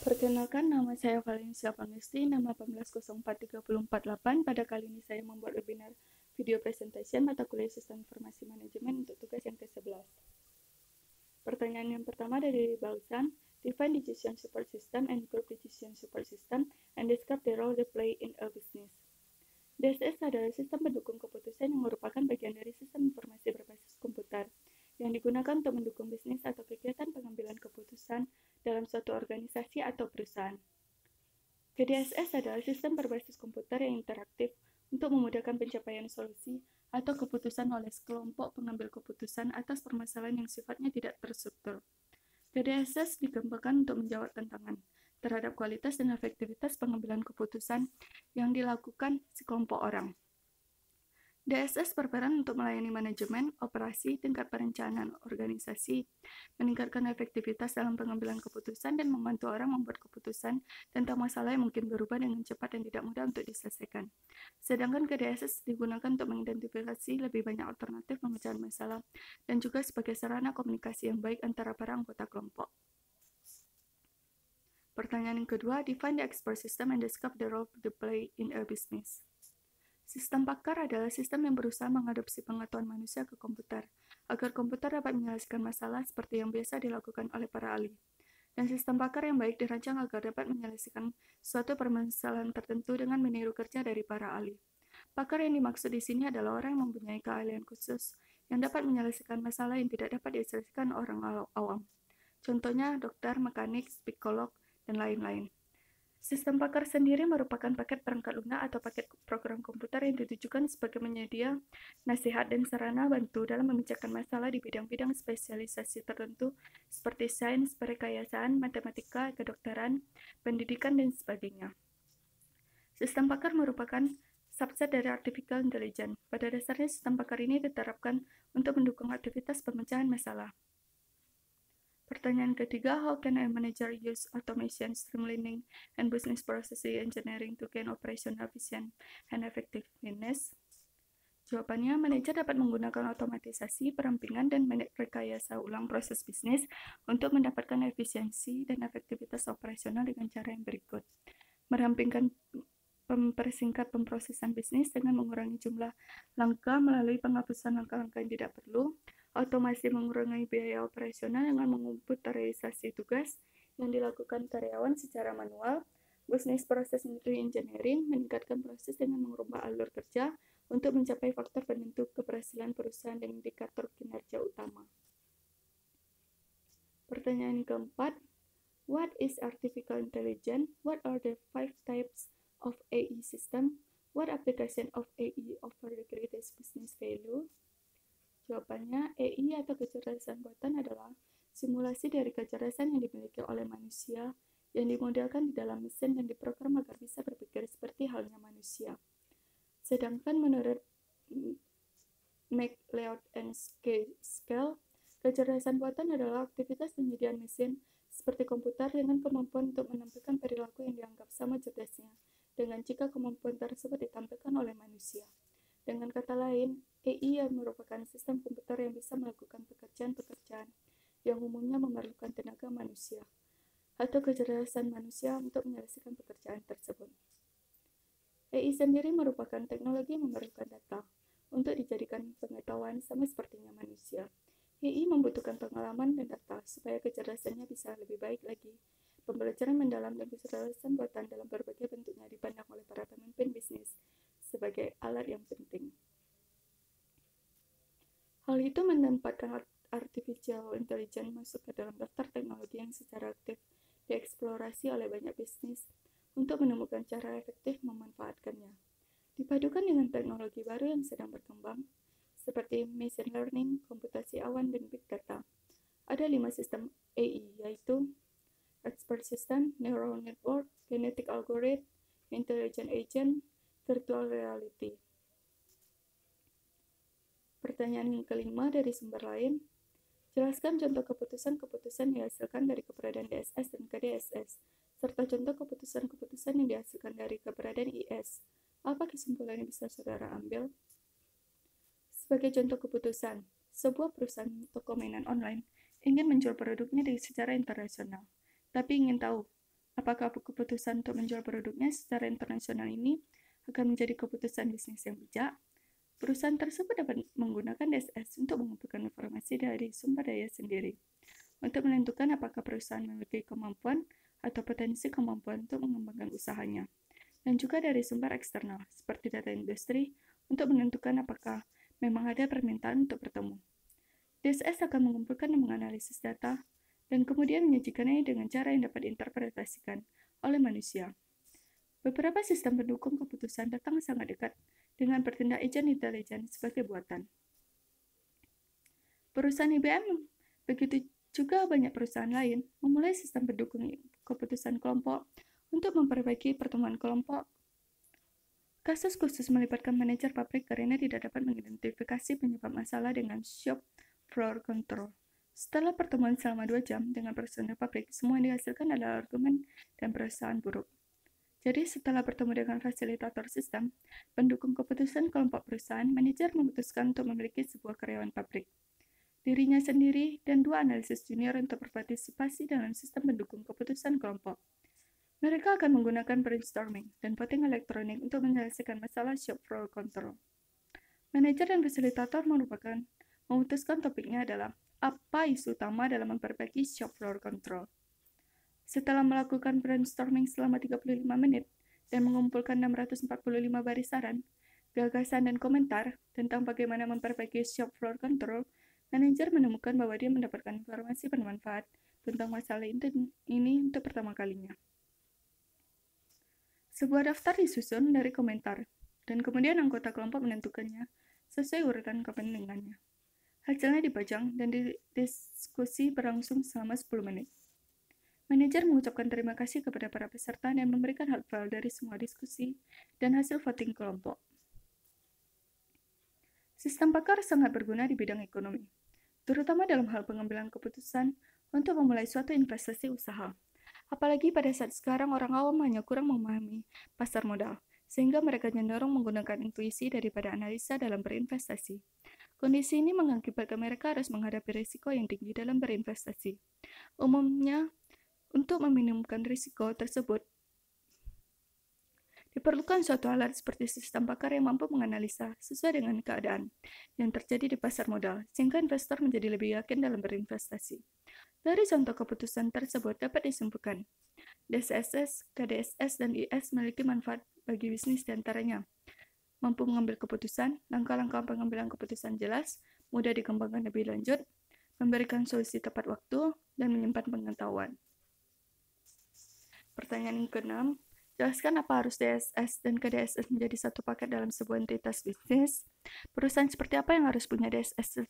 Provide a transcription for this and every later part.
Perkenalkan, nama saya Valencia Pangestu, nama 1804348. Pada kali ini saya membuat webinar video presentation mata kuliah Sistem Informasi Manajemen untuk tugas yang ke-11. Pertanyaan yang pertama dari Bausan, define decision support system and group decision support system and describe the role they play in a business. DSS adalah sistem pendukung keputusan yang merupakan bagian dari sistem informasi berbasis komputer yang digunakan untuk mendukung bisnis atau kegiatan pengambilan keputusan dalam suatu organisasi atau perusahaan. GDSS adalah sistem berbasis komputer yang interaktif untuk memudahkan pencapaian solusi atau keputusan oleh kelompok pengambil keputusan atas permasalahan yang sifatnya tidak terstruktur. GDSS dikembangkan untuk menjawab tantangan terhadap kualitas dan efektivitas pengambilan keputusan yang dilakukan sekelompok orang. DSS berperan untuk melayani manajemen, operasi, tingkat perencanaan organisasi, meningkatkan efektivitas dalam pengambilan keputusan, dan membantu orang membuat keputusan tentang masalah yang mungkin berubah dengan cepat dan tidak mudah untuk diselesaikan. Sedangkan DSS digunakan untuk mengidentifikasi lebih banyak alternatif pemecahan masalah dan juga sebagai sarana komunikasi yang baik antara para anggota kelompok. Pertanyaan yang kedua, define the expert system and describe the role they play in a business. Sistem pakar adalah sistem yang berusaha mengadopsi pengetahuan manusia ke komputer, agar komputer dapat menyelesaikan masalah seperti yang biasa dilakukan oleh para ahli. Dan sistem pakar yang baik dirancang agar dapat menyelesaikan suatu permasalahan tertentu dengan meniru kerja dari para ahli. Pakar yang dimaksud di sini adalah orang yang mempunyai keahlian khusus yang dapat menyelesaikan masalah yang tidak dapat diselesaikan orang awam. Contohnya dokter, mekanik, psikolog, dan lain-lain. Sistem pakar sendiri merupakan paket perangkat lunak atau paket program komputer yang ditujukan sebagai penyedia nasihat dan sarana bantu dalam memecahkan masalah di bidang-bidang spesialisasi tertentu seperti sains, perkayasaan, matematika, kedokteran, pendidikan, dan sebagainya. Sistem pakar merupakan subset dari artificial intelligence. Pada dasarnya, sistem pakar ini diterapkan untuk mendukung aktivitas pemecahan masalah. Pertanyaan ketiga, how can a manager use automation, streamlining, and business process engineering to gain operational efficiency and effectiveness? Jawabannya, manajer dapat menggunakan otomatisasi, perampingan, dan rekayasa ulang proses bisnis untuk mendapatkan efisiensi dan efektivitas operasional dengan cara yang berikut. Merampingkan mempersingkat pemrosesan bisnis dengan mengurangi jumlah langkah melalui penghapusan langkah-langkah yang tidak perlu, otomasi mengurangi biaya operasional dengan mengkomputerisasi tugas yang dilakukan karyawan secara manual, business process engineering, meningkatkan proses dengan merubah alur kerja untuk mencapai faktor penentu keberhasilan perusahaan dan indikator kinerja utama. Pertanyaan keempat, what is artificial intelligence? What are the 5 types of AI system? What application of AI offer the greatest business value? Jawabannya, AI atau kecerdasan buatan adalah simulasi dari kecerdasan yang dimiliki oleh manusia yang dimodelkan di dalam mesin dan diprogram agar bisa berpikir seperti halnya manusia. Sedangkan menurut McLeod and Scale, kecerdasan buatan adalah aktivitas penyediaan mesin seperti komputer dengan kemampuan untuk menampilkan perilaku yang dianggap sama cerdasnya dengan jika kemampuan tersebut ditampilkan oleh manusia. Dengan kata lain, AI merupakan sistem komputer yang bisa melakukan pekerjaan-pekerjaan yang umumnya memerlukan tenaga manusia atau kecerdasan manusia untuk menyelesaikan pekerjaan tersebut. AI sendiri merupakan teknologi yang memerlukan data untuk dijadikan pengetahuan sama sepertinya manusia. AI membutuhkan pengalaman dan data supaya kecerdasannya bisa lebih baik lagi. Pembelajaran mendalam dan kecerdasan buatan dalam berbagai bentuknya dipandang oleh para pemimpin bisnis sebagai alat yang penting. Hal itu menempatkan artificial intelligence masuk ke dalam daftar teknologi yang secara aktif dieksplorasi oleh banyak bisnis untuk menemukan cara efektif memanfaatkannya. Dipadukan dengan teknologi baru yang sedang berkembang, seperti machine learning, komputasi awan, dan big data. Ada 5 sistem AI, yaitu expert system, neural network, genetic algorithm, intelligent agent, virtual reality. Pertanyaan yang kelima dari sumber lain, jelaskan contoh keputusan-keputusan yang dihasilkan dari keberadaan DSS dan KDSS, serta contoh keputusan-keputusan yang dihasilkan dari keberadaan IS. Apa kesimpulan yang bisa saudara ambil? Sebagai contoh keputusan, sebuah perusahaan toko mainan online ingin menjual produknya secara internasional, tapi ingin tahu Apakah keputusan untuk menjual produknya secara internasional ini akan menjadi keputusan bisnis yang bijak? Perusahaan tersebut dapat menggunakan DSS untuk mengumpulkan informasi dari sumber daya sendiri, untuk menentukan apakah perusahaan memiliki kemampuan atau potensi kemampuan untuk mengembangkan usahanya, dan juga dari sumber eksternal, seperti data industri, untuk menentukan apakah memang ada permintaan untuk bertemu. DSS akan mengumpulkan dan menganalisis data, dan kemudian menyajikannya dengan cara yang dapat diinterpretasikan oleh manusia. Beberapa sistem pendukung keputusan datang sangat dekat dengan bertindak agent intelijen sebagai buatan. Perusahaan IBM, begitu juga banyak perusahaan lain, memulai sistem pendukung keputusan kelompok untuk memperbaiki pertemuan kelompok. Kasus khusus melibatkan manajer pabrik karena tidak dapat mengidentifikasi penyebab masalah dengan shop floor control. Setelah pertemuan selama 2 jam dengan personel pabrik, semua yang dihasilkan adalah argumen dan perasaan buruk. Jadi setelah bertemu dengan fasilitator sistem, pendukung keputusan kelompok perusahaan, manajer memutuskan untuk memiliki sebuah karyawan pabrik, dirinya sendiri, dan 2 analisis junior untuk berpartisipasi dalam sistem pendukung keputusan kelompok. Mereka akan menggunakan brainstorming dan voting elektronik untuk menyelesaikan masalah shop floor control. Manajer dan fasilitator memutuskan topiknya adalah apa isu utama dalam memperbaiki shop floor control. Setelah melakukan brainstorming selama 35 menit dan mengumpulkan 645 baris saran, gagasan dan komentar tentang bagaimana memperbaiki shop floor control, manajer menemukan bahwa dia mendapatkan informasi bermanfaat tentang masalah ini untuk pertama kalinya. Sebuah daftar disusun dari komentar, dan kemudian anggota kelompok menentukannya sesuai urutan kepentingannya. Hasilnya dipajang dan diskusi berlangsung selama 10 menit. Manajer mengucapkan terima kasih kepada para peserta dan memberikan hard file dari semua diskusi dan hasil voting kelompok. Sistem pakar sangat berguna di bidang ekonomi, terutama dalam hal pengambilan keputusan untuk memulai suatu investasi usaha. Apalagi pada saat sekarang orang awam hanya kurang memahami pasar modal, sehingga mereka cenderung menggunakan intuisi daripada analisa dalam berinvestasi. Kondisi ini mengakibatkan mereka harus menghadapi risiko yang tinggi dalam berinvestasi. Umumnya, untuk meminimumkan risiko tersebut, diperlukan suatu alat seperti sistem pakar yang mampu menganalisa sesuai dengan keadaan yang terjadi di pasar modal, sehingga investor menjadi lebih yakin dalam berinvestasi. Dari contoh keputusan tersebut dapat disimpulkan, DSS, KDSS, dan IS memiliki manfaat bagi bisnis diantaranya. Mampu mengambil keputusan, langkah-langkah pengambilan keputusan jelas, mudah dikembangkan lebih lanjut, memberikan solusi tepat waktu, dan menyimpan pengetahuan. Pertanyaan yang ke-6, jelaskan apa harus DSS dan KDSS menjadi satu paket dalam sebuah entitas bisnis. Perusahaan seperti apa yang harus punya DSS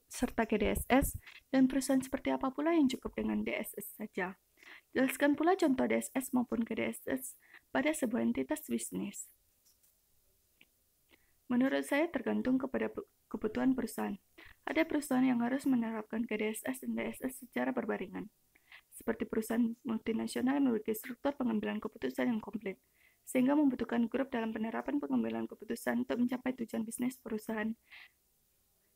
serta KDSS, dan perusahaan seperti apa pula yang cukup dengan DSS saja. Jelaskan pula contoh DSS maupun KDSS pada sebuah entitas bisnis. Menurut saya tergantung kepada kebutuhan perusahaan. Ada perusahaan yang harus menerapkan KDSS dan DSS secara berbarengan, seperti perusahaan multinasional yang memiliki struktur pengambilan keputusan yang komplit, sehingga membutuhkan grup dalam penerapan pengambilan keputusan untuk mencapai tujuan bisnis perusahaan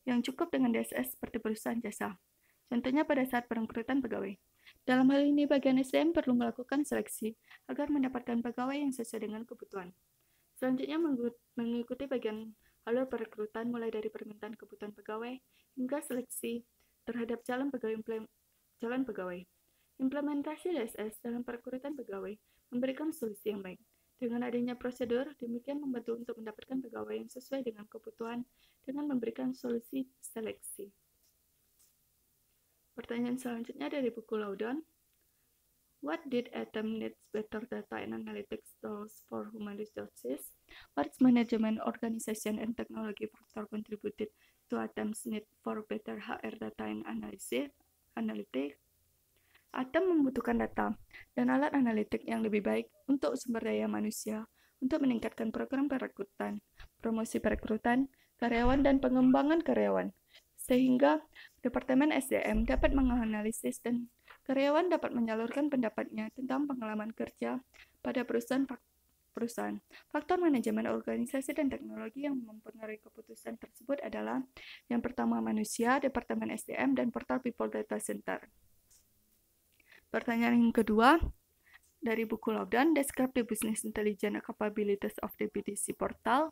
yang cukup dengan DSS seperti perusahaan jasa. Contohnya pada saat perekrutan pegawai. Dalam hal ini, bagian SDM perlu melakukan seleksi agar mendapatkan pegawai yang sesuai dengan kebutuhan. Selanjutnya mengikuti bagian alur perekrutan mulai dari permintaan kebutuhan pegawai hingga seleksi terhadap calon pegawai. Implementasi DSS dalam perekrutan pegawai memberikan solusi yang baik. Dengan adanya prosedur, demikian membantu untuk mendapatkan pegawai yang sesuai dengan kebutuhan dengan memberikan solusi seleksi. Pertanyaan selanjutnya dari buku Loudon. What did Atom needs better data and analytics tools for human resources? What management, organization, and technology factor contributed to Atom's need for better HR data and analytics? Atom membutuhkan data dan alat analitik yang lebih baik untuk sumber daya manusia untuk meningkatkan program perekrutan, promosi perekrutan, karyawan, dan pengembangan karyawan, sehingga Departemen SDM dapat menganalisis dan karyawan dapat menyalurkan pendapatnya tentang pengalaman kerja pada perusahaan. Faktor manajemen organisasi dan teknologi yang mempengaruhi keputusan tersebut adalah yang pertama manusia, Departemen SDM, dan portal People Data Center. Pertanyaan yang kedua, dari buku Laudan, Describe the Business Intelligence Capabilities of the BDC Portal.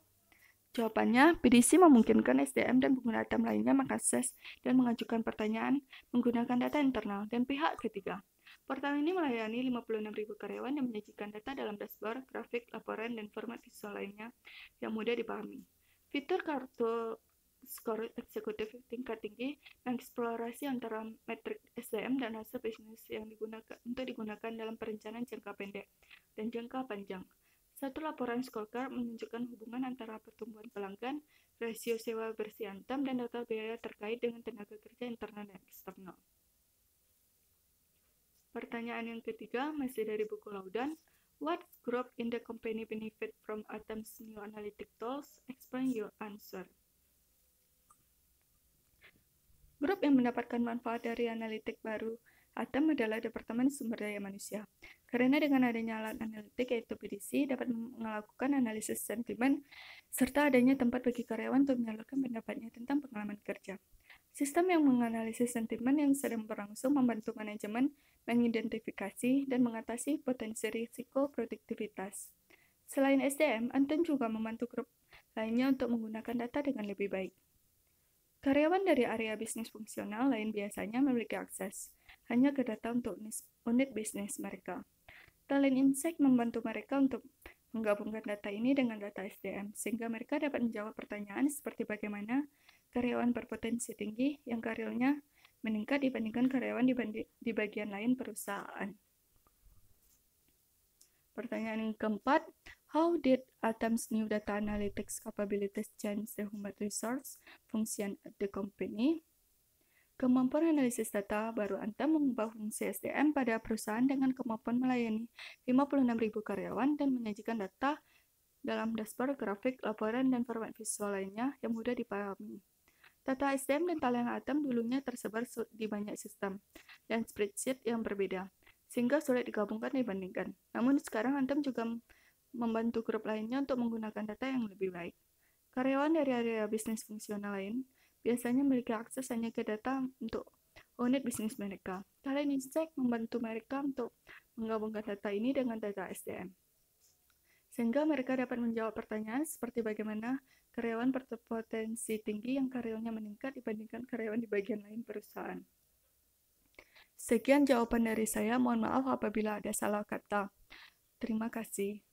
Jawabannya, BDC memungkinkan SDM dan pengguna ATM lainnya mengakses dan mengajukan pertanyaan menggunakan data internal dan pihak ketiga. Portal ini melayani 56.000 karyawan dan menyajikan data dalam dashboard, grafik, laporan, dan format visual lainnya yang mudah dipahami. Fitur kartu skor eksekutif tingkat tinggi mengeksplorasi antara metrik SDM dan hasil bisnis yang digunakan dalam perencanaan jangka pendek dan jangka panjang. Satu laporan scorecard menunjukkan hubungan antara pertumbuhan pelanggan, rasio sewa bersih ATM, dan data biaya terkait dengan tenaga kerja internal dan eksternal. Pertanyaan yang ketiga masih dari buku Laudan. What group in the company benefit from ATM's new analytic tools? Explain your answer. Grup yang mendapatkan manfaat dari analitik baru ATM adalah Departemen Sumber Daya Manusia. Karena dengan adanya alat analitik yaitu BDC dapat melakukan analisis sentimen serta adanya tempat bagi karyawan untuk menyalurkan pendapatnya tentang pengalaman kerja. Sistem yang menganalisis sentimen yang sedang berlangsung membantu manajemen mengidentifikasi dan mengatasi potensi risiko produktivitas. Selain SDM, ATM juga membantu grup lainnya untuk menggunakan data dengan lebih baik. Karyawan dari area bisnis fungsional lain biasanya memiliki akses hanya ke data untuk unit bisnis mereka. Talent Insight membantu mereka untuk menggabungkan data ini dengan data SDM, sehingga mereka dapat menjawab pertanyaan seperti bagaimana karyawan berpotensi tinggi yang karirnya meningkat dibandingkan karyawan di bagian lain perusahaan. Pertanyaan yang keempat, how did ATM's new data analytics capabilities change the human resource function at the company? Kemampuan analisis data baru ATM mengubah fungsi SDM pada perusahaan dengan kemampuan melayani 56.000 karyawan dan menyajikan data dalam dashboard, grafik, laporan, dan format visual lainnya yang mudah dipahami. Data SDM dan talent ATM dulunya tersebar di banyak sistem dan spreadsheet yang berbeda, sehingga sulit digabungkan dan dibandingkan. Namun sekarang ATM juga membantu grup lainnya untuk menggunakan data yang lebih baik. Karyawan dari area bisnis fungsional lain biasanya memiliki akses hanya ke data untuk unit bisnis mereka. Talent Insight membantu mereka untuk menggabungkan data ini dengan data SDM, sehingga mereka dapat menjawab pertanyaan seperti bagaimana karyawan berpotensi tinggi yang karirnya meningkat dibandingkan karyawan di bagian lain perusahaan. Sekian jawaban dari saya, mohon maaf apabila ada salah kata. Terima kasih.